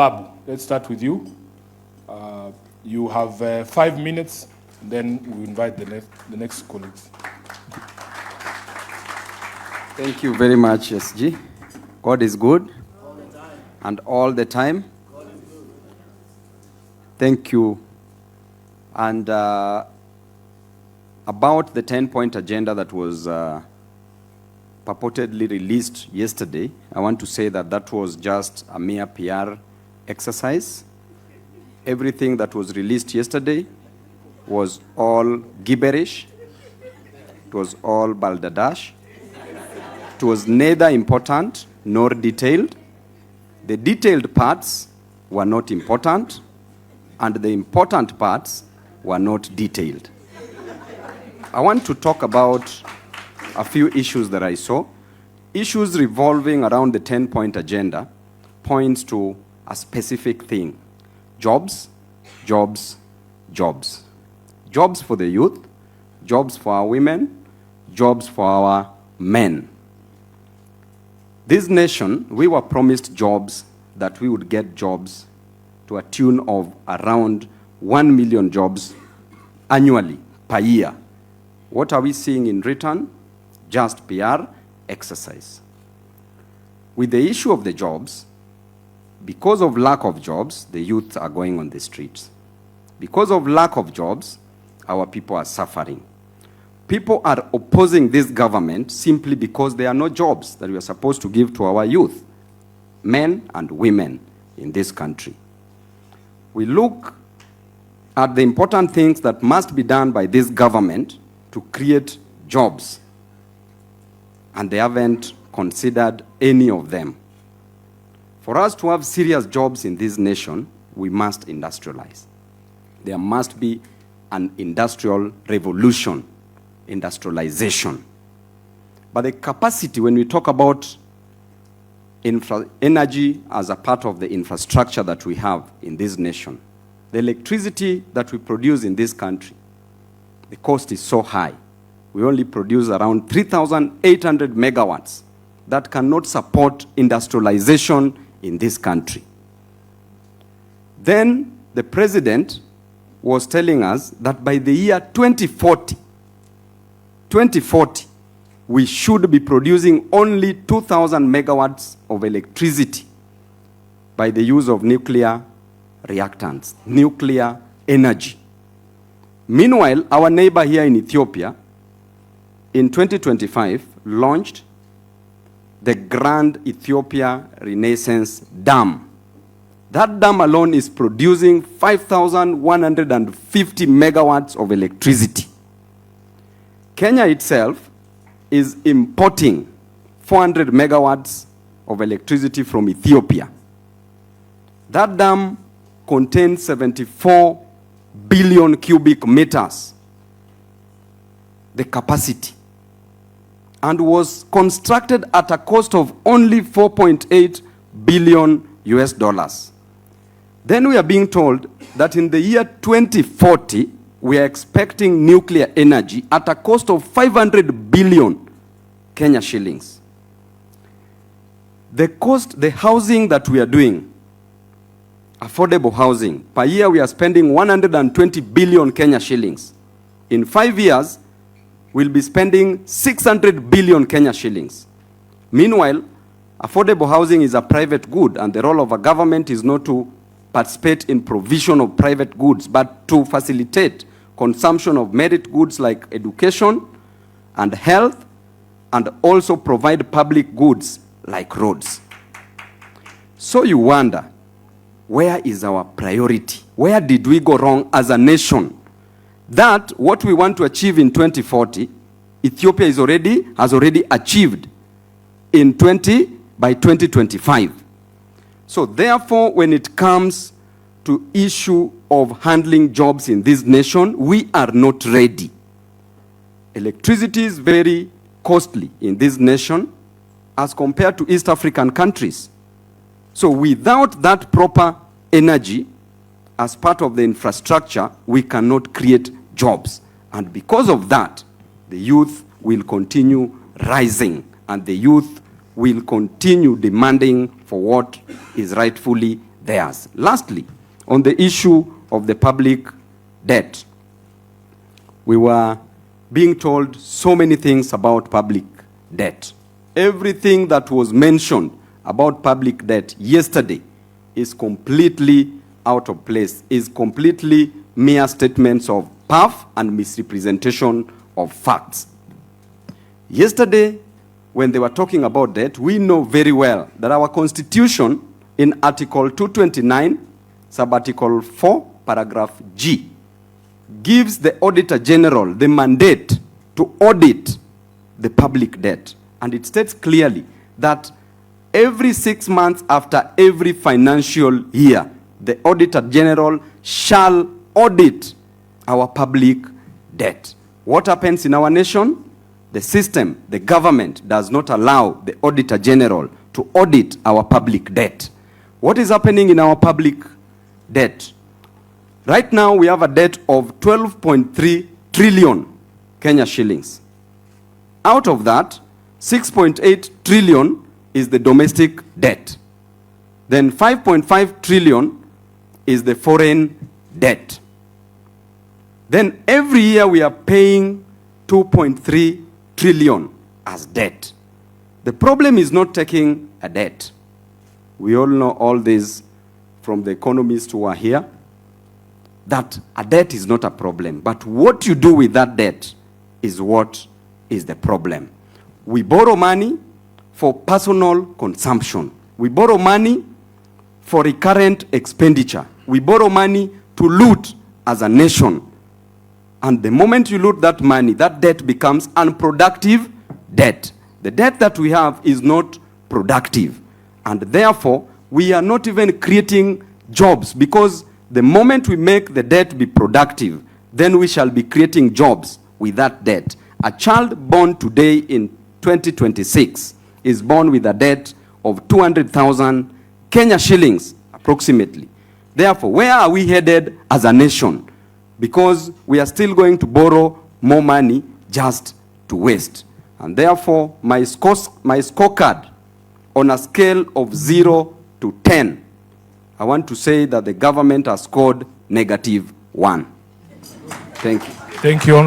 Babu, let's start with you. You have 5 minutes, then we invite the next colleagues. Thank you very much, SG. God is good. All the time. And all the time. God is good. Thank you. And about the 10-point agenda that was purportedly released yesterday, I want to say that that was just a mere PR exercise. Everything that was released yesterday was all gibberish. It was all balderdash. It was neither important nor detailed. The detailed parts were not important, and the important parts were not detailed. I want to talk about a few issues that I saw. Issues revolving around the 10-point agenda points to a specific thing: jobs, jobs, jobs. Jobs for the youth, jobs for our women, jobs for our men. This nation, we were promised jobs, that we would get jobs to a tune of around 1 million jobs annually, per year. What are we seeing in return? Just PR exercise. With the issue of the jobs, because of lack of jobs, the youth are going on the streets. Because of lack of jobs, our people are suffering. People are opposing this government simply because there are no jobs that we are supposed to give to our youth, men and women in this country. We look at the important things that must be done by this government to create jobs, and they haven't considered any of them. For us to have serious jobs in this nation, we must industrialize. There must be an industrial revolution, industrialization. But the capacity, when we talk about energy as a part of the infrastructure that we have in this nation, the electricity that we produce in this country, the cost is so high. We only produce around 3,800 megawatts that cannot support industrialization in this country. Then the president was telling us that by the year 2040, we should be producing only 2,000 megawatts of electricity by the use of nuclear reactants, nuclear energy. Meanwhile, our neighbor here in Ethiopia, in 2025, launched the Grand Ethiopia Renaissance Dam. That dam alone is producing 5,150 megawatts of electricity. Kenya itself is importing 400 megawatts of electricity from Ethiopia. That dam contains 74 billion cubic meters, the capacity, and was constructed at a cost of only 4.8 billion US dollars. Then we are being told that in the year 2040, we are expecting nuclear energy at a cost of 500 billion Kenya shillings. The cost, the housing that we are doing, affordable housing, per year we are spending 120 billion Kenya shillings. In 5 years, we'll be spending 600 billion Kenya shillings. Meanwhile, affordable housing is a private good, and the role of a government is not to participate in provision of private goods, but to facilitate consumption of merit goods like education and health, and also provide public goods like roads. So you wonder, where is our priority? Where did we go wrong as a nation? That what we want to achieve in 2040, Ethiopia has already achieved by 2025. So therefore, when it comes to issue of handling jobs in this nation, we are not ready. Electricity is very costly in this nation as compared to East African countries. So without that proper energy as part of the infrastructure, we cannot create jobs. And because of that, the youth will continue rising, and the youth will continue demanding for what is rightfully theirs. Lastly, on the issue of the public debt, we were being told so many things about public debt. Everything that was mentioned about public debt yesterday is completely out of place, is completely mere statements of puff and misrepresentation of facts. Yesterday, when they were talking about debt, we know very well that our Constitution in Article 229, Sub-Article 4, Paragraph G, gives the Auditor General the mandate to audit the public debt. And it states clearly that every 6 months after every financial year, the Auditor General shall audit our public debt. What happens in our nation? The system, the government, does not allow the Auditor General to audit our public debt. What is happening in our public debt? Right now, we have a debt of 12.3 trillion Kenya shillings. Out of that, 6.8 trillion is the domestic debt. Then 5.5 trillion is the foreign debt. Then every year we are paying 2.3 trillion as debt. The problem is not taking a debt. We all know all this from the economists who are here, that a debt is not a problem. But what you do with that debt is what is the problem. We borrow money for personal consumption. We borrow money for recurrent expenditure. We borrow money to loot as a nation. And the moment you loot that money, that debt becomes unproductive debt. The debt that we have is not productive. And therefore, we are not even creating jobs, because the moment we make the debt be productive, then we shall be creating jobs with that debt. A child born today in 2026 is born with a debt of 200,000 Kenya shillings, approximately. Therefore, where are we headed as a nation? Because we are still going to borrow more money just to waste. And therefore, my scorecard on a scale of 0 to 10, I want to say that the government has scored -1. Thank you. Thank you, Honorable.